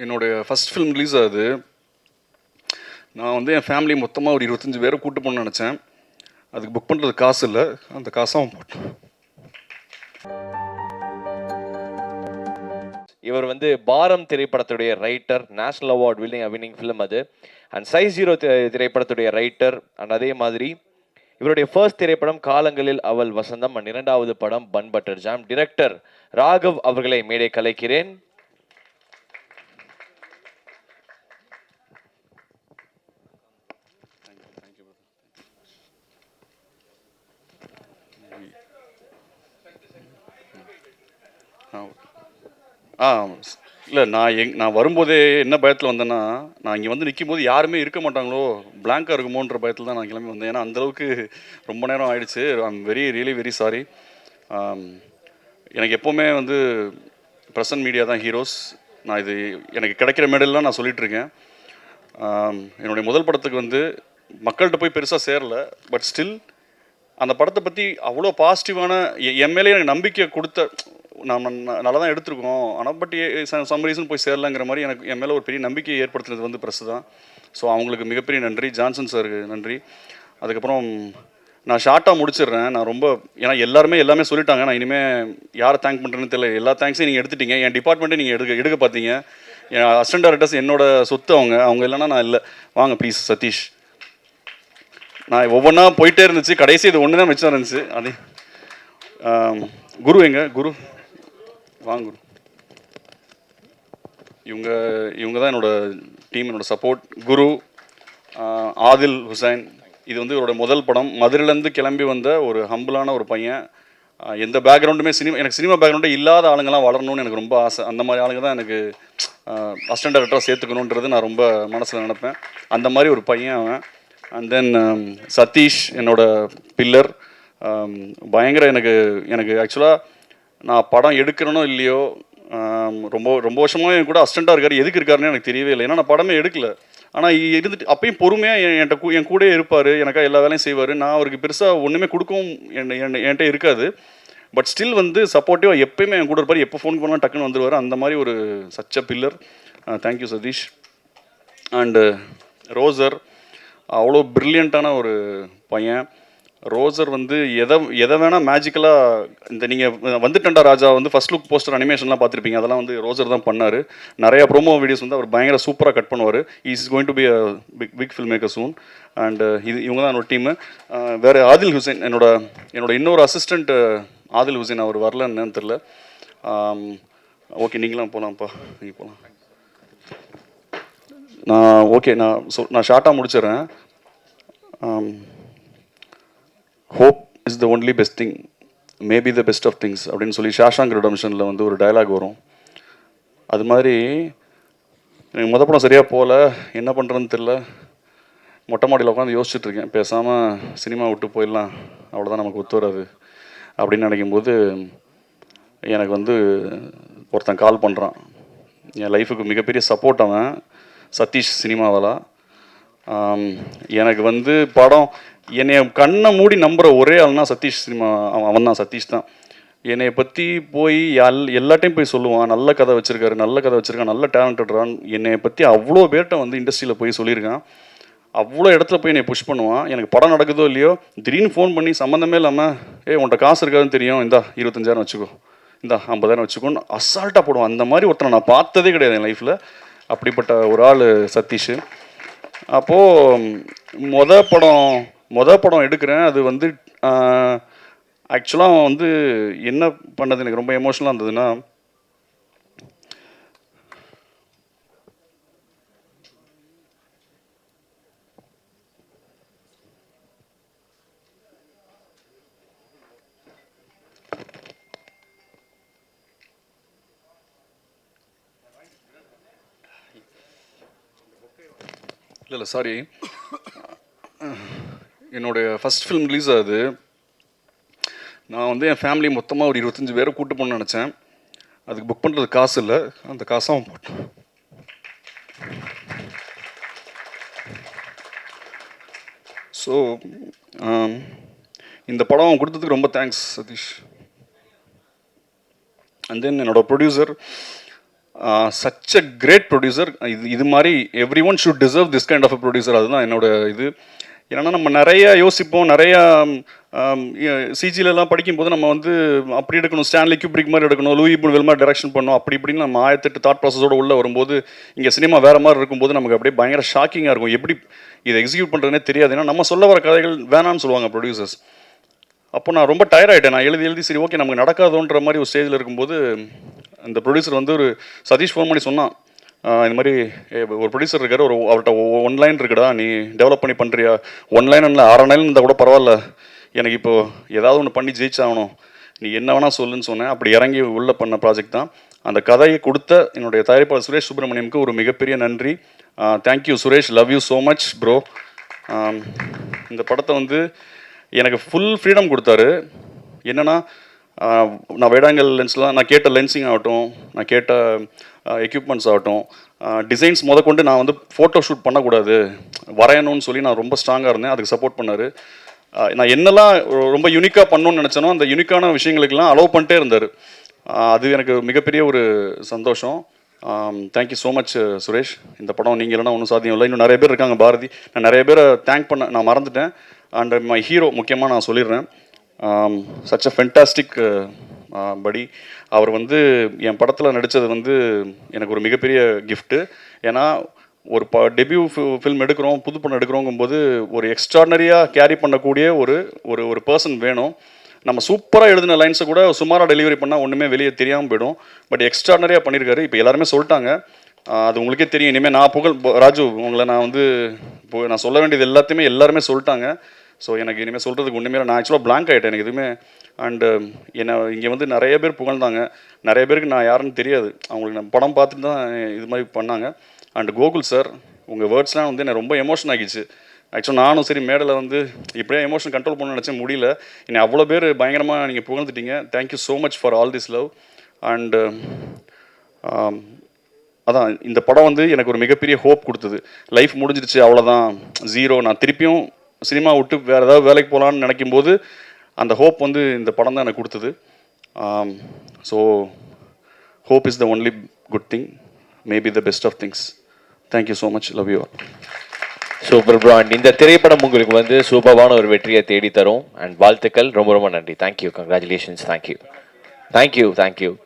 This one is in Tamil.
என்னுடைய ஃபஸ்ட் ஃபிலிம் ரிலீஸ் ஆகுது. நான் வந்து என் ஃபேமிலி மொத்தமாக ஒரு 25 பேரை கூட்டு போகணும்னு நினச்சேன். அதுக்கு புக் பண்ணுறது காசு இல்லை, அந்த காசை அவன் போட்டான். இவர் வந்து பாரம் திரைப்படத்துடைய writer, national award winning film அது. அண்ட் சைஸ் ஜீரோ திரைப்படத்துடைய ரைட்டர். அண்ட் அதே மாதிரி இவருடைய ஃபர்ஸ்ட் திரைப்படம் காலங்களில் அவள் வசந்தம். அண்ட் இரண்டாவது படம் bun butter jam. Director Raghav அவர்களை மேடை கலைக்கிறேன். இல்லை, நான் வரும்போதே என்ன பயத்தில் வந்தேன்னா, நான் இங்கே வந்து நிற்கும் போது யாருமே இருக்க மாட்டாங்களோ, பிளாங்காக இருக்குமோன்ற பயத்தில் தான் நான் கிளம்பி வந்தேன். ஏன்னா அந்தளவுக்கு ரொம்ப நேரம் ஆயிடுச்சு. I'm really very sorry. எனக்கு எப்போவுமே வந்து ப்ரெசன்ட் மீடியா தான் ஹீரோஸ். நான் இது எனக்கு கிடைக்கிற மேடல்லாம் நான் சொல்லிகிட்ருக்கேன். என்னுடைய முதல் படத்துக்கு வந்து மக்கள்கிட்ட போய் பெருசாக சேரலை. பட் ஸ்டில் அந்த படத்தை பற்றி அவ்வளோ பாசிட்டிவான என் மேலே எனக்கு நம்பிக்கை கொடுத்த, நம்ம நல்லா தான் எடுத்திருக்கோம், ஆனால் பட் சம் ரீசன் போய் சேரலைங்கிற மாதிரி எனக்கு என் மேலே ஒரு பெரிய நம்பிக்கையை ஏற்படுத்தினது வந்து ப்ரெஸ் தான். ஸோ அவங்களுக்கு மிகப்பெரிய நன்றி. ஜான்சன் சாருக்கு நன்றி. அதுக்கப்புறம் நான் ஷார்ட்டாக முடிச்சிடுறேன். நான் ரொம்ப, ஏன்னா எல்லாமே சொல்லிட்டாங்க. நான் இனிமேல் யாரை தேங்க் பண்ணுறேன்னு தெரியல. எல்லா தேங்க்ஸையும் நீங்கள் எடுத்துட்டீங்க. என் டிபார்ட்மெண்ட்டே நீங்கள் எடுக்க பார்த்தீங்க. என் அசிஸ்டன்ட் டைரக்டர்ஸ் என்னோட சொத்து. அவங்க இல்லைன்னா நான் இல்லை. வாங்க ப்ளீஸ் சதீஷ். நான் ஒவ்வொன்றா போயிட்டே இருந்துச்சு. கடைசி இது ஒன்று தான் மிச்சம் இருந்துச்சு. அதே குரு எங்க குரு, வாங்க குரு. இவங்க தான் என்னோட டீம், என்னோட சப்போர்ட். குரு, ஆதில் ஹுசைன். இது வந்து இவரோட முதல் படம். மதுரையிலேருந்து கிளம்பி வந்த ஒரு ஹம்பிளான ஒரு பையன். எந்த பேக்ரவுண்டுமே எனக்கு சினிமா பேக்ரவுண்டே இல்லாத ஆளுங்கள்லாம் வளரணும்னு எனக்கு ரொம்ப ஆசை. அந்த மாதிரி ஆளுங்க தான் எனக்கு அசிஸ்டன்ட் டைரக்டராக சேர்த்துக்கணுன்றது நான் ரொம்ப மனசில் நினைப்பேன். அந்த மாதிரி ஒரு பையன் அவன். அண்ட் தென் சதீஷ், என்னோட பில்லர். பயங்கர எனக்கு ஆக்சுவலாக நான் படம் எடுக்கிறனோ இல்லையோ, ரொம்ப வருஷமாக என் கூட அசிஸ்டண்ட்டாக இருக்கார். எதுக்கு இருக்காருன்னு எனக்கு தெரியவே இல்லை. ஏன்னா நான் படமே எடுக்கலை. ஆனால் இருந்துட்டு அப்பயும் பொறுமையாக என் கூட இருப்பார். எனக்காக எல்லா வேலையும் செய்வார். நான் அவருக்கு பெருசாக ஒன்றுமே கொடுக்கவும் என்கிட்ட இருக்காது. பட் ஸ்டில் வந்து சப்போர்ட்டிவாக எப்போயுமே என் கூட இருப்பார். எப்போ ஃபோன் பண்ணாலும் டக்குன்னு வந்துடுவார். அந்த மாதிரி ஒரு such a pillar. Thank you Sathish. And ரோசர், அவ்வளோ ப்ரில்லியண்ட்டான ஒரு பையன். ரோசர் வந்து எதை வேணால் மேஜிக்கலாக, இந்த நீங்கள் வந்துட்டண்டா ராஜா வந்து ஃபஸ்ட் லுக் போஸ்டர் அனிமேஷன்லாம் பார்த்துருப்பீங்க. அதெல்லாம் வந்து ரோசர் தான் பண்ணார். நிறையா ப்ரோமோ வீடியோஸ் வந்து அவர் பயங்கர சூப்பராக கட் பண்ணுவார். Is going to be a big film maker soon. And இவங்க தான் என்னோட டீமு. வேறு ஆதில் ஹுசைன், என்னோட இன்னொரு அசிஸ்டண்ட் ஆதில் ஹுசைன். அவர் வரல, என்னன்னு தெரில. ஓகே, நீங்களாம் போகலாம்ப்பா, நீங்கள் போகலாம். நான் ஷார்ட்டாக முடிச்சிடுறேன். Hope is the only best thing, maybe the best of things அப்படின்னு சொல்லி ஷாஷாங்க் ரிடம்ஷனில் வந்து ஒரு டயலாக் வரும். அது மாதிரி எனக்கு மொதல் படம் சரியாக போகல, என்ன பண்ணுறதுன்னு தெரில. மொட்டை மாடியில் உட்காந்து யோசிச்சுட்ருக்கேன். பேசாமல் சினிமா விட்டு போயிடலாம், அவ்வளோதான், நமக்கு ஒத்து வராது அப்படின்னு நினைக்கும்போது எனக்கு வந்து ஒருத்தன் கால் பண்ணுறான். என் லைஃபுக்கு மிகப்பெரிய சப்போர்ட் அவன், சதீஷ் சினிமாவாலா. எனக்கு வந்து படம் என்னை கண்ணை மூடி நம்புகிற ஒரே ஆள்னா சதீஷ் சினிமா. அவன் தான், சதீஷ் தான். என்னை பற்றி போய் எல்லாட்டையும் போய் சொல்லுவான், நல்ல கதை வச்சுருக்கான், நல்ல டேலண்டட்ரான். என்னை பற்றி அவ்வளோ பேர்கிட்ட வந்து இண்டஸ்ட்ரியில் போய் சொல்லியிருக்கான். அவ்வளோ இடத்துல போய் என்னை புஷ் பண்ணுவான். எனக்கு படம் நடக்குதோ இல்லையோ, திடீர்னு ஃபோன் பண்ணி சம்மந்தமே இல்லாமல், உன்கிட்ட காசு இருக்காதுன்னு தெரியும், இந்தா 25,000 வச்சுக்கோ, இந்தா 50,000 வச்சுக்கோன்னு அசால்ட்டாக போடுவான். அந்த மாதிரி ஒருத்தனை நான் பார்த்ததே கிடையாது என் லைஃப்பில். அப்படிப்பட்ட ஒரு ஆள் சதீஷ். அப்போது மொதல் படம் எடுக்கிறேன். அது வந்து ஆக்சுவலாக வந்து என்ன பண்ணது எனக்கு ரொம்ப எமோஷனலாக இருந்ததுன்னா, இல்லை சாரி, என்னுடைய ஃபஸ்ட் ஃபிலிம் ரிலீஸ் ஆகுது. நான் வந்து என் ஃபேமிலி மொத்தமாக ஒரு 25 பேரை கூட்டு போகணும்னு நினச்சேன். அதுக்கு புக் பண்ணுறது காசு இல்லை, அந்த காசை அவன் போட்டான். ஸோ இந்த படம் அவன் கொடுத்ததுக்கு ரொம்ப தேங்க்ஸ் சதீஷ். அண்ட் தென் என்னோட producer such a great producer. இது மாதிரி everyone should deserve this kind of a producer. அதுதான் என்னோட இது. ஏன்னா நம்ம நிறைய யோசிப்போம், நிறையா சிஜிலெலாம் படிக்கும்போது நம்ம வந்து அப்படி எடுக்கணும், ஸ்டான்லி கியூப்ரிக் மாதிரி எடுக்கணும், லூயி புனுவெல் மாதிரி டைரக்ஷன் பண்ணணும், அப்படி இப்படின்னு நம்ம 1008 தாட் ப்ராசஸோடு உள்ளே வரும்போது இங்கே சினிமா வேறு மாதிரி இருக்கும்போது நமக்கு அப்படியே பயங்கர ஷாக்கிங்காக இருக்கும். எப்படி இதை எக்ஸிக்யூட் பண்ணுறதுனே தெரியாது. ஏன்னா நம்ம சொல்ல வர கதைகள் வேணான்னு சொல்லுவாங்க ப்ரொடியூசர்ஸ். அப்போ நான் ரொம்ப டயர்ட் ஆகிட்டேன். நான் எழுதி சரி ஓகே நமக்கு நடக்காதோன்ற மாதிரி ஒரு ஸ்டேஜில் இருக்கும்போது இந்த ப்ரொடியூசர் வந்து ஒரு சதீஷ் ஃபோன் பண்ணி சொன்னான், இந்த மாதிரி ஒரு ப்ரொடியூசர் இருக்கார், அவர்கிட்ட 1 லைன் இருக்குடா, நீ டெவலப் பண்ணி பண்ணுறியா? 1 லைன் இல்லை 6 லைன் இருந்தால் கூட பரவாயில்ல, எனக்கு இப்போது ஏதாவது ஒன்று பண்ணி ஜெயிச்சாகணும், நீ என்ன வேணால் சொல்லுன்னு சொன்னேன். அப்படி இறங்கி உள்ளே பண்ண ப்ராஜெக்ட் தான். அந்த கதையை கொடுத்த என்னுடைய தயாரிப்பாளர் சுரேஷ் சுப்ரமணியமுக்கு ஒரு மிகப்பெரிய நன்றி. Thank you Suresh, love you so much bro. இந்த படத்தை வந்து எனக்கு ஃபுல் ஃப்ரீடம் கொடுத்தாரு. என்னென்னா நான் வேடாங்கல் லென்ஸ்லாம் நான் கேட்ட லென்சிங் ஆகட்டும், நான் கேட்ட எக்யூப்மெண்ட்ஸ் ஆகட்டும், டிசைன்ஸ் கொண்டு நான் வந்து ஃபோட்டோ ஷூட் பண்ணக்கூடாது, வரையணும்னு சொல்லி நான் ரொம்ப ஸ்ட்ராங்காக இருந்தேன். அதுக்கு சப்போர்ட் பண்ணார். நான் என்னெல்லாம் ரொம்ப யூனிக்காக பண்ணணும்னு நினச்சேனோ அந்த யூனிக்கான விஷயங்களுக்கெல்லாம் அலோவ் பண்ணிட்டே இருந்தார். அது எனக்கு மிகப்பெரிய ஒரு சந்தோஷம். Thank you so much Suresh. இந்த படம் நீங்கள் இல்லைனா ஒன்றும் சாத்தியம் இல்லை. இன்னும் நிறைய பேர் இருக்காங்க பாரதி, நான் நிறைய பேரை தேங்க் பண்ண நான் மறந்துட்டேன். அண்ட் மை ஹீரோ முக்கியமாக நான் சொல்லிடுறேன், சச் அ ஃபென்டாஸ்டிக் படி. அவர் வந்து என் படத்தில் நடித்தது வந்து எனக்கு ஒரு மிகப்பெரிய கிஃப்ட்டு. ஏன்னா ஒரு டெபியூ ஃபில்ம் எடுக்கிறோம், புது படம் எடுக்கிறோங்கும்போது ஒரு எக்ஸ்ட்ராடனரியாக கேரி பண்ணக்கூடிய ஒரு ஒரு ஒரு பர்சன் வேணும். நம்ம சூப்பராக எழுதின லைன்ஸை கூட சுமாராக டெலிவரி பண்ணால் ஒன்றுமே வெளியே தெரியாமல் போயிடும். பட் எக்ஸ்ட்ராடனரியாக பண்ணியிருக்காரு. இப்போ எல்லாருமே சொல்லிட்டாங்க, அது உங்களுக்கே தெரியும். இனிமேல் நான் ராஜு உங்களை நான் வந்து இப்போ நான் சொல்ல வேண்டியது எல்லாத்தையுமே எல்லாருமே சொல்லிட்டாங்க. ஸோ எனக்கு இனிமேல் சொல்கிறதுக்கு ஒன்றுமே நான் ஆக்சுவலாக பிளாங்க் ஆகிட்டேன், எனக்கு எதுவுமே. அண்டு என்னை இங்கே வந்து நிறைய பேர் புகழ்ந்தாங்க. நிறைய பேருக்கு நான் யாருன்னு தெரியாது, அவங்களுக்கு நான் படம் பார்த்துட்டு தான் இது மாதிரி பண்ணாங்க. அண்ட் கோகுல் சார், உங்கள் வேர்ட்ஸ்லாம் வந்து என்னை ரொம்ப எமோஷன் ஆகிடுச்சு. ஆக்சுவலாக நானும் சரி மேடலை வந்து இப்படியே எமோஷன் கண்ட்ரோல் பண்ண நினச்சேன், முடியல. என்னை அவ்வளோ பேர் பயங்கரமாக நீங்கள் புகழ்ந்துட்டீங்க. Thank you so much for all this love. And அதான் இந்த படம் வந்து எனக்கு ஒரு மிகப்பெரிய ஹோப் கொடுத்தது. லைஃப் முடிஞ்சிருச்சு அவ்வளோதான், ஜீரோ, நான் திருப்பியும் சினிமா விட்டு வேறு ஏதாவது வேலைக்கு போகலான்னு நினைக்கும்போது அந்த ஹோப் வந்து இந்த படம் தான் எனக்கு கொடுத்தது. So hope is the only good thing, maybe the best of things. Thank you so much, love you all. Super bro. And இந்த திரைப்படம் உங்களுக்கு வந்து சூப்பரான ஒரு வெற்றியை தேடி தரும். அண்ட் வாழ்த்துக்கள், ரொம்ப ரொம்ப நன்றி. Thank you, congratulations. தேங்க்யூ.